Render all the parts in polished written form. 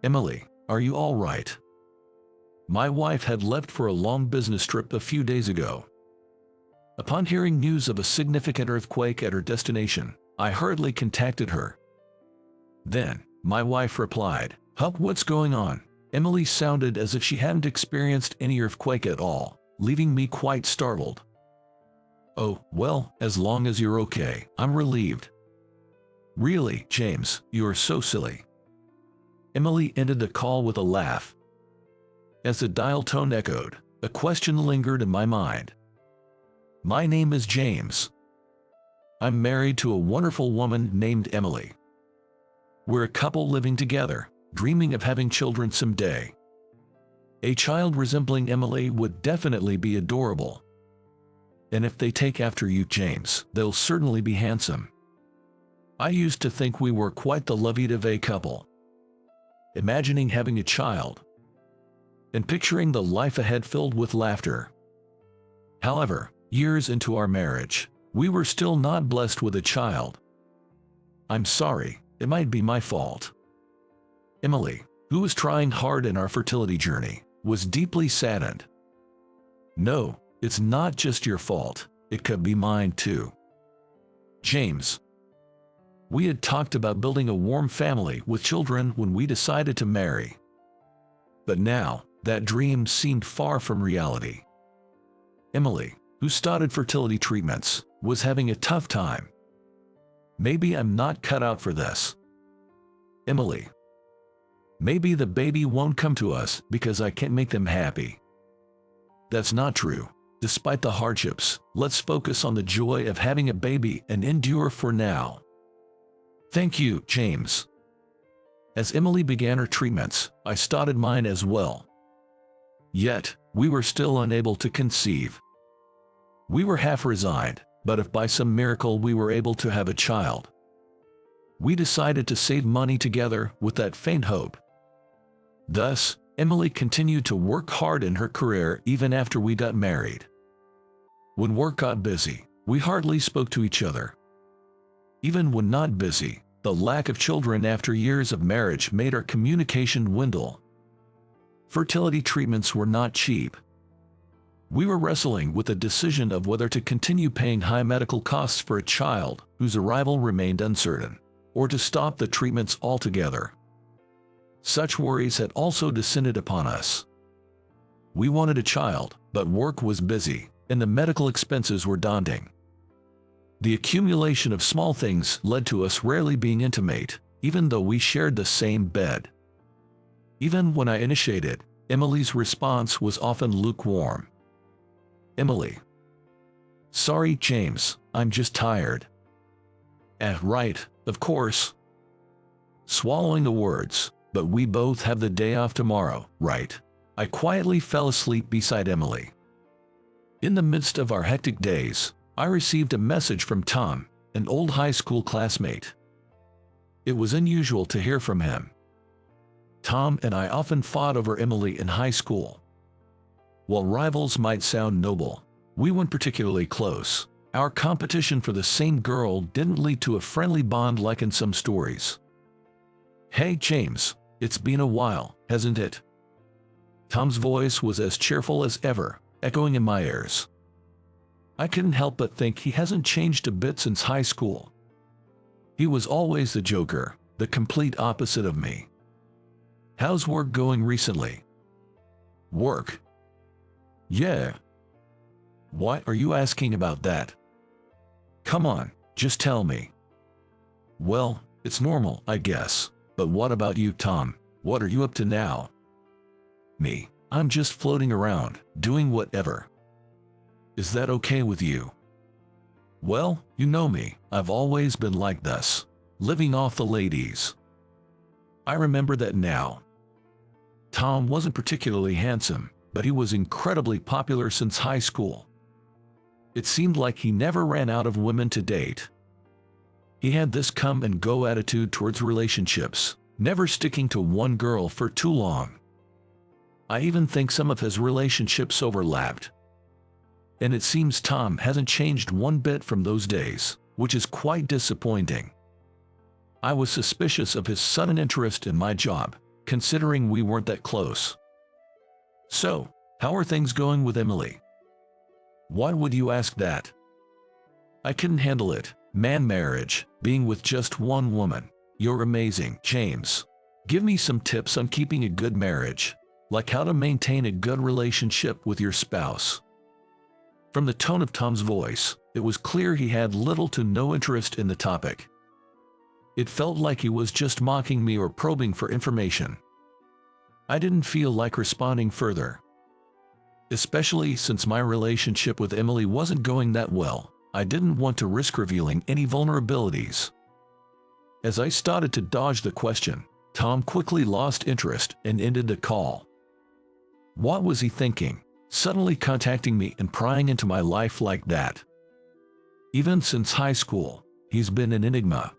Emily, are you all right? My wife had left for a long business trip a few days ago. Upon hearing news of a significant earthquake at her destination, I hurriedly contacted her. Then, my wife replied, "Huh, what's going on?" Emily sounded as if she hadn't experienced any earthquake at all, leaving me quite startled. "Oh, well, as long as you're okay, I'm relieved." "Really, James, you are so silly." Emily ended the call with a laugh. As the dial tone echoed, a question lingered in my mind. My name is James. I'm married to a wonderful woman named Emily. We're a couple living together, dreaming of having children someday. A child resembling Emily would definitely be adorable. And if they take after you, James, they'll certainly be handsome. I used to think we were quite the lovey-dovey couple. Imagining having a child and picturing the life ahead filled with laughter. However, years into our marriage, we were still not blessed with a child. I'm sorry, it might be my fault. Emily, who was trying hard in our fertility journey, was deeply saddened. No, it's not just your fault, it could be mine too. James. We had talked about building a warm family with children when we decided to marry. But now, that dream seemed far from reality. Emily, who started fertility treatments, was having a tough time. Maybe I'm not cut out for this. Emily. Maybe the baby won't come to us because I can't make them happy. That's not true. Despite the hardships, let's focus on the joy of having a baby and endure for now. Thank you, James. As Emily began her treatments, I started mine as well. Yet, we were still unable to conceive. We were half resigned, but if by some miracle we were able to have a child, we decided to save money together with that faint hope. Thus, Emily continued to work hard in her career even after we got married. When work got busy, we hardly spoke to each other. Even when not busy, the lack of children after years of marriage made our communication dwindle. Fertility treatments were not cheap. We were wrestling with the decision of whether to continue paying high medical costs for a child whose arrival remained uncertain, or to stop the treatments altogether. Such worries had also descended upon us. We wanted a child, but work was busy, and the medical expenses were daunting. The accumulation of small things led to us rarely being intimate, even though we shared the same bed. Even when I initiated, Emily's response was often lukewarm. Emily. Sorry, James, I'm just tired. Right, of course. Swallowing the words, but we both have the day off tomorrow, right? I quietly fell asleep beside Emily. In the midst of our hectic days, I received a message from Tom, an old high school classmate. It was unusual to hear from him. Tom and I often fought over Emily in high school. While rivals might sound noble, we weren't particularly close. Our competition for the same girl didn't lead to a friendly bond like in some stories. Hey James, it's been a while, hasn't it? Tom's voice was as cheerful as ever, echoing in my ears. I couldn't help but think he hasn't changed a bit since high school. He was always the joker, the complete opposite of me. How's work going recently? Work? Yeah. Why are you asking about that? Come on, just tell me. Well, it's normal, I guess. But what about you, Tom? What are you up to now? Me, I'm just floating around, doing whatever. Is that okay with you? Well, you know me, I've always been like this, living off the ladies. I remember that now. Tom wasn't particularly handsome, but he was incredibly popular since high school. It seemed like he never ran out of women to date. He had this come-and-go attitude towards relationships, never sticking to one girl for too long. I even think some of his relationships overlapped. And it seems Tom hasn't changed one bit from those days, which is quite disappointing. I was suspicious of his sudden interest in my job, considering we weren't that close. So, how are things going with Emily? Why would you ask that? I couldn't handle it. Man, marriage, being with just one woman. You're amazing, James. Give me some tips on keeping a good marriage, like how to maintain a good relationship with your spouse. From the tone of Tom's voice, it was clear he had little to no interest in the topic. It felt like he was just mocking me or probing for information. I didn't feel like responding further. Especially since my relationship with Emily wasn't going that well, I didn't want to risk revealing any vulnerabilities. As I started to dodge the question, Tom quickly lost interest and ended the call. What was he thinking, suddenly contacting me and prying into my life like that? Even since high school, he's been an enigma.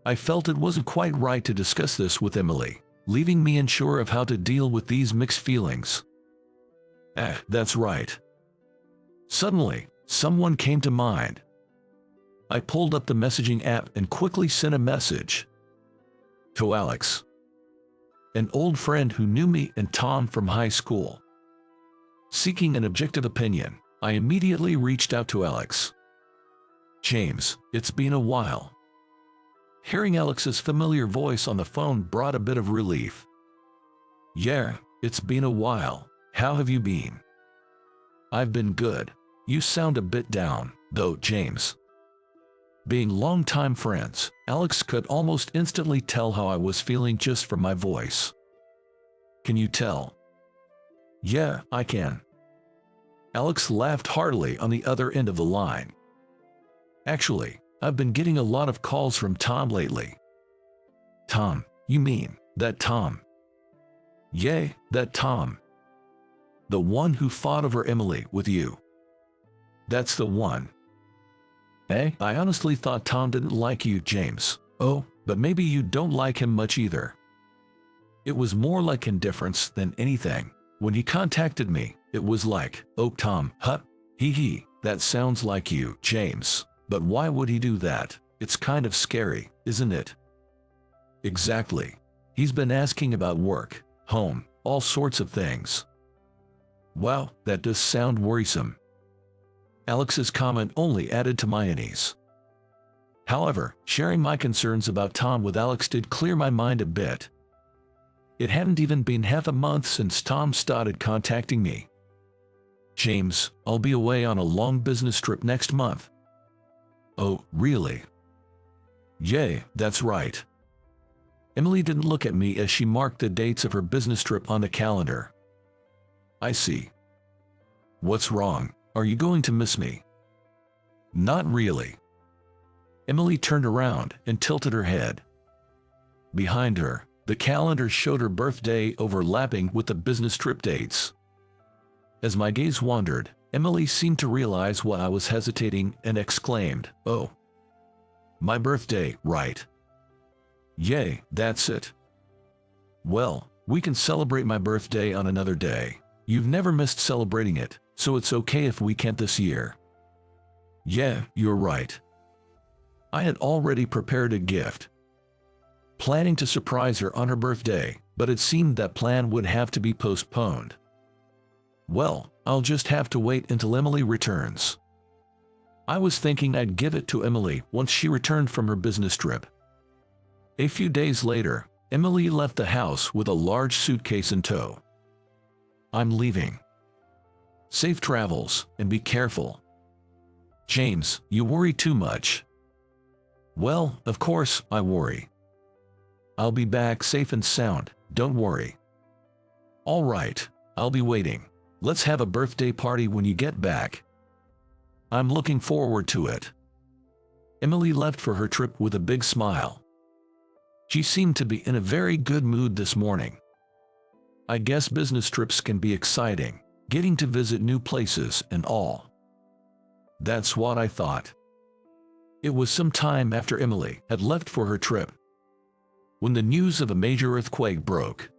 I felt it wasn't quite right to discuss this with Emily, leaving me unsure of how to deal with these mixed feelings. That's right. Suddenly, someone came to mind. I pulled up the messaging app and quickly sent a message to Alex, an old friend who knew me and Tom from high school. Seeking an objective opinion, I immediately reached out to Alex. James, it's been a while. Hearing Alex's familiar voice on the phone brought a bit of relief. Yeah, it's been a while. How have you been? I've been good. You sound a bit down, though, James. Being longtime friends, Alex could almost instantly tell how I was feeling just from my voice. Can you tell? Yeah, I can. Alex laughed heartily on the other end of the line. Actually, I've been getting a lot of calls from Tom lately. Tom, you mean that Tom? Yay, that Tom. The one who fought over Emily with you. That's the one. I honestly thought Tom didn't like you, James. Oh, but maybe you don't like him much either. It was more like indifference than anything. When he contacted me, it was like, oh Tom, that sounds like you, James. But why would he do that? It's kind of scary, isn't it? Exactly. He's been asking about work, home, all sorts of things. Wow, that does sound worrisome. Alex's comment only added to my unease. However, sharing my concerns about Tom with Alex did clear my mind a bit. It hadn't even been half a month since Tom started contacting me. James, I'll be away on a long business trip next month. Oh, really? Yay, that's right. Emily didn't look at me as she marked the dates of her business trip on the calendar. I see. What's wrong? Are you going to miss me? Not really. Emily turned around and tilted her head. Behind her, the calendar showed her birthday overlapping with the business trip dates. As my gaze wandered, Emily seemed to realize why I was hesitating and exclaimed, "Oh, my birthday, right? Yay, that's it. Well, we can celebrate my birthday on another day. You've never missed celebrating it, so it's okay if we can't this year." Yeah, you're right. I had already prepared a gift, planning to surprise her on her birthday, but it seemed that plan would have to be postponed. Well, I'll just have to wait until Emily returns. I was thinking I'd give it to Emily once she returned from her business trip. A few days later, Emily left the house with a large suitcase in tow. I'm leaving. Safe travels, and be careful. James, you worry too much. Well, of course, I worry. I'll be back safe and sound, don't worry. All right, I'll be waiting. Let's have a birthday party when you get back. I'm looking forward to it. Emily left for her trip with a big smile. She seemed to be in a very good mood this morning. I guess business trips can be exciting, getting to visit new places and all. That's what I thought. It was some time after Emily had left for her trip when the news of a major earthquake broke.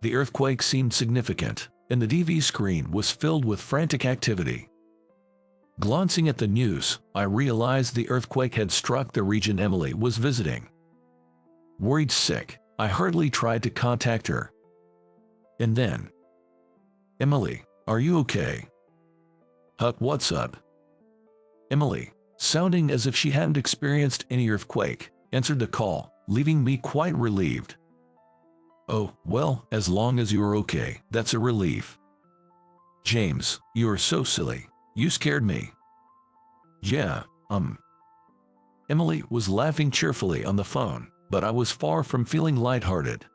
The earthquake seemed significant, and the TV screen was filled with frantic activity. Glancing at the news, I realized the earthquake had struck the region Emily was visiting. Worried sick, I hurriedly tried to contact her. And then, "Emily, are you okay?" "Huck, what's up?" Emily, sounding as if she hadn't experienced any earthquake, answered the call, leaving me quite relieved. "Oh, well, as long as you're okay, that's a relief." "James, you are so silly. You scared me." "Yeah, Emily was laughing cheerfully on the phone, but I was far from feeling lighthearted.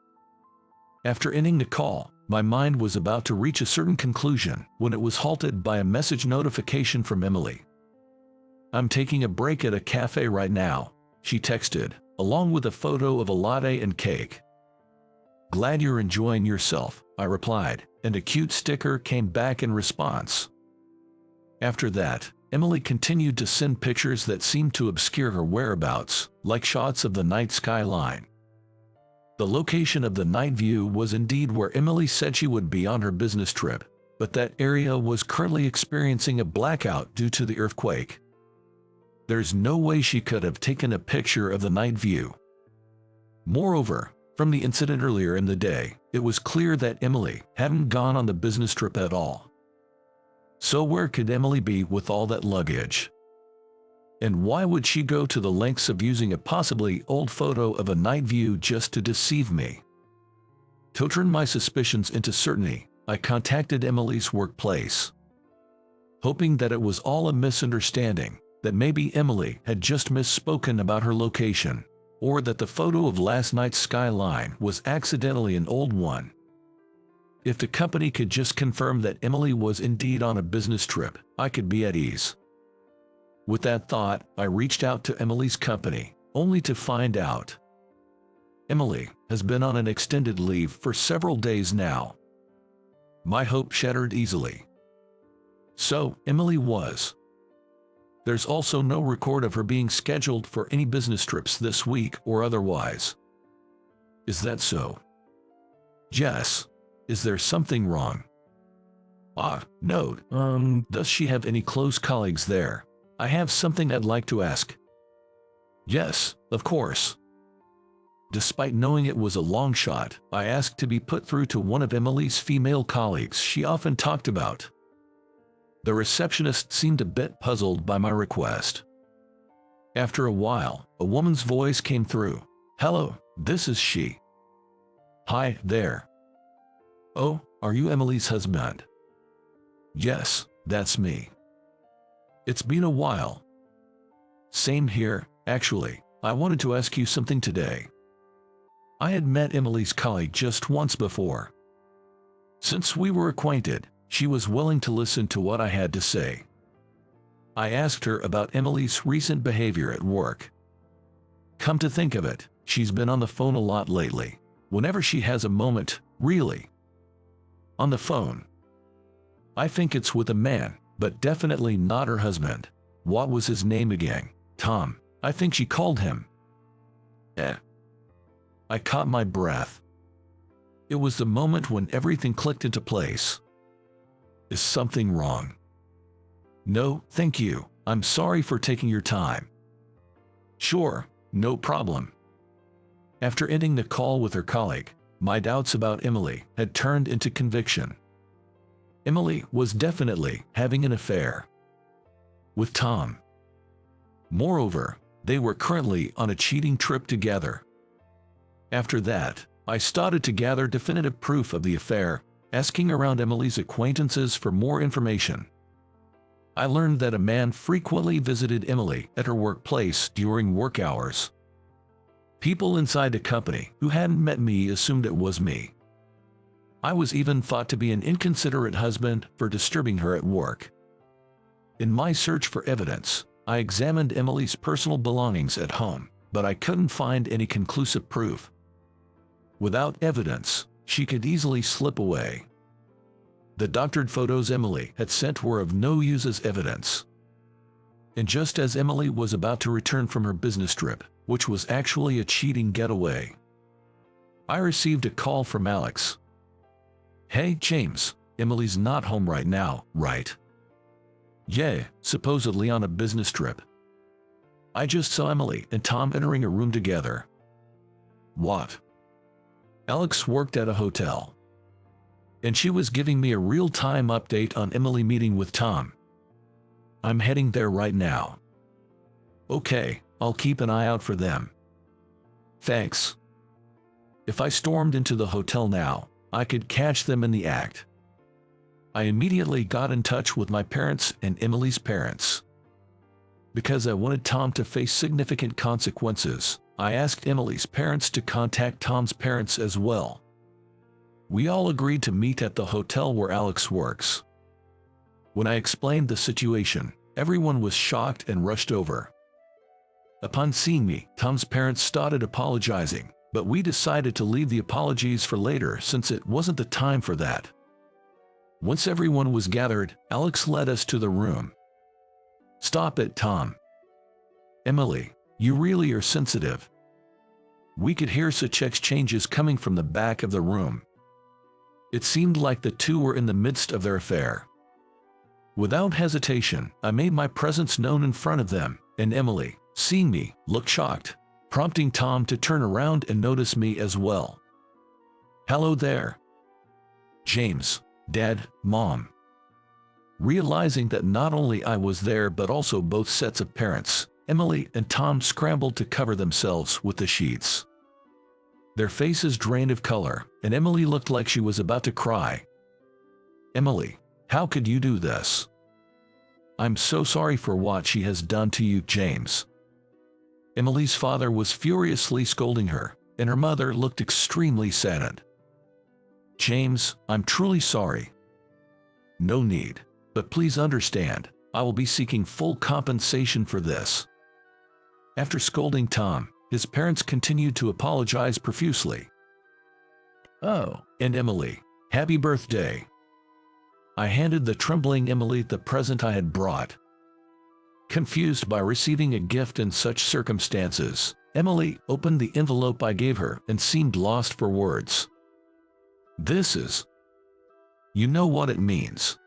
After ending the call, my mind was about to reach a certain conclusion when it was halted by a message notification from Emily. "I'm taking a break at a cafe right now," she texted, along with a photo of a latte and cake. "Glad you're enjoying yourself," I replied, and a cute sticker came back in response. After that, Emily continued to send pictures that seemed to obscure her whereabouts, like shots of the night skyline. The location of the night view was indeed where Emily said she would be on her business trip, but that area was currently experiencing a blackout due to the earthquake. There's no way she could have taken a picture of the night view. Moreover, from the incident earlier in the day, it was clear that Emily hadn't gone on the business trip at all. So where could Emily be with all that luggage? And why would she go to the lengths of using a possibly old photo of a night view just to deceive me? To turn my suspicions into certainty, I contacted Emily's workplace, hoping that it was all a misunderstanding, that maybe Emily had just misspoken about her location, or that the photo of last night's skyline was accidentally an old one. If the company could just confirm that Emily was indeed on a business trip, I could be at ease. With that thought, I reached out to Emily's company, only to find out Emily has been on an extended leave for several days now. My hope shattered easily. So, Emily was. There's also no record of her being scheduled for any business trips this week or otherwise. Is that so? Yes. Is there something wrong? No. Does she have any close colleagues there? I have something I'd like to ask. Yes, of course. Despite knowing it was a long shot, I asked to be put through to one of Emily's female colleagues she often talked about. The receptionist seemed a bit puzzled by my request. After a while, a woman's voice came through. "Hello, this is she." "Hi there." "Oh, are you Emily's husband?" "Yes, that's me." "It's been a while." "Same here, actually. I wanted to ask you something today." I had met Emily's colleague just once before. Since we were acquainted, she was willing to listen to what I had to say. I asked her about Emily's recent behavior at work. Come to think of it, she's been on the phone a lot lately. Whenever she has a moment, really. On the phone. I think it's with a man, but definitely not her husband. What was his name again? Tom. I think she called him. I caught my breath. It was the moment when everything clicked into place. Is something wrong? No, thank you. I'm sorry for taking your time. Sure, no problem. After ending the call with her colleague, my doubts about Emily had turned into conviction. Emily was definitely having an affair with Tom. Moreover, they were currently on a cheating trip together. After that, I started to gather definitive proof of the affair, asking around Emily's acquaintances for more information. I learned that a man frequently visited Emily at her workplace during work hours. People inside the company who hadn't met me assumed it was me. I was even thought to be an inconsiderate husband for disturbing her at work. In my search for evidence, I examined Emily's personal belongings at home, but I couldn't find any conclusive proof. Without evidence, she could easily slip away. The doctored photos Emily had sent were of no use as evidence. And just as Emily was about to return from her business trip, which was actually a cheating getaway, I received a call from Alex. "Hey, James, Emily's not home right now, right?" "Yeah, supposedly on a business trip. I just saw Emily and Tom entering a room together." "What?" Alex worked at a hotel, and she was giving me a real-time update on Emily meeting with Tom. I'm heading there right now. Okay, I'll keep an eye out for them. Thanks. If I stormed into the hotel now, I could catch them in the act. I immediately got in touch with my parents and Emily's parents. Because I wanted Tom to face significant consequences, I asked Emily's parents to contact Tom's parents as well. We all agreed to meet at the hotel where Alex works. When I explained the situation, everyone was shocked and rushed over. Upon seeing me, Tom's parents started apologizing, but we decided to leave the apologies for later since it wasn't the time for that. Once everyone was gathered, Alex led us to the room. Stop it, Tom. Emily, you really are sensitive. We could hear such exchanges coming from the back of the room. It seemed like the two were in the midst of their affair. Without hesitation, I made my presence known in front of them, and Emily, seeing me, looked shocked, prompting Tom to turn around and notice me as well. Hello there. James, Dad, Mom. Realizing that not only I was there but also both sets of parents, Emily and Tom scrambled to cover themselves with the sheets. Their faces drained of color, and Emily looked like she was about to cry. Emily, how could you do this? I'm so sorry for what she has done to you, James. Emily's father was furiously scolding her, and her mother looked extremely saddened. James, I'm truly sorry. No need, but please understand, I will be seeking full compensation for this. After scolding Tom, his parents continued to apologize profusely. Oh, and Emily, happy birthday. I handed the trembling Emily the present I had brought. Confused by receiving a gift in such circumstances, Emily opened the envelope I gave her and seemed lost for words. This is... You know what it means.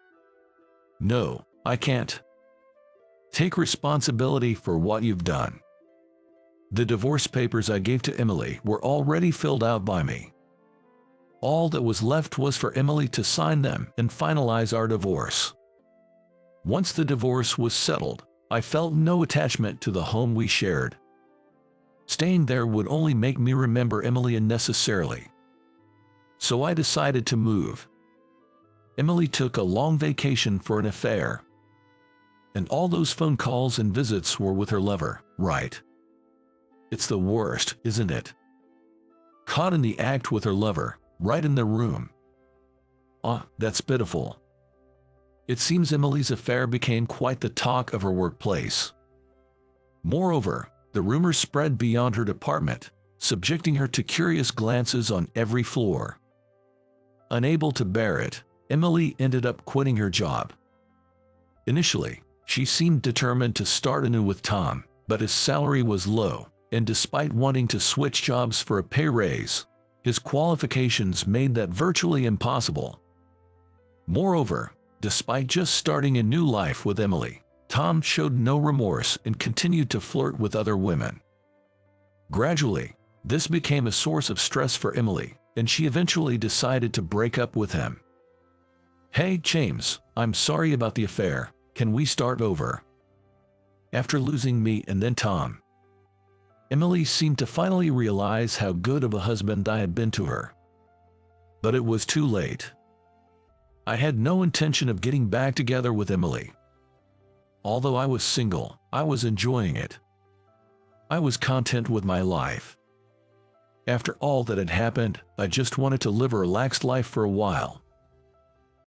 No, I can't. Take responsibility for what you've done. The divorce papers I gave to Emily were already filled out by me. All that was left was for Emily to sign them and finalize our divorce. Once the divorce was settled, I felt no attachment to the home we shared. Staying there would only make me remember Emily unnecessarily. So I decided to move. Emily took a long vacation for an affair. And all those phone calls and visits were with her lover, right? It's the worst, isn't it? Caught in the act with her lover, right in the room. That's pitiful. It seems Emily's affair became quite the talk of her workplace. Moreover, the rumors spread beyond her department, subjecting her to curious glances on every floor. Unable to bear it, Emily ended up quitting her job. Initially, she seemed determined to start anew with Tom, but his salary was low, and despite wanting to switch jobs for a pay raise, his qualifications made that virtually impossible. Moreover, despite just starting a new life with Emily, Tom showed no remorse and continued to flirt with other women. Gradually, this became a source of stress for Emily, and she eventually decided to break up with him. Hey James, I'm sorry about the affair, can we start over? After losing me and then Tom, Emily seemed to finally realize how good of a husband I had been to her. But it was too late. I had no intention of getting back together with Emily. Although I was single, I was enjoying it. I was content with my life. After all that had happened, I just wanted to live a relaxed life for a while.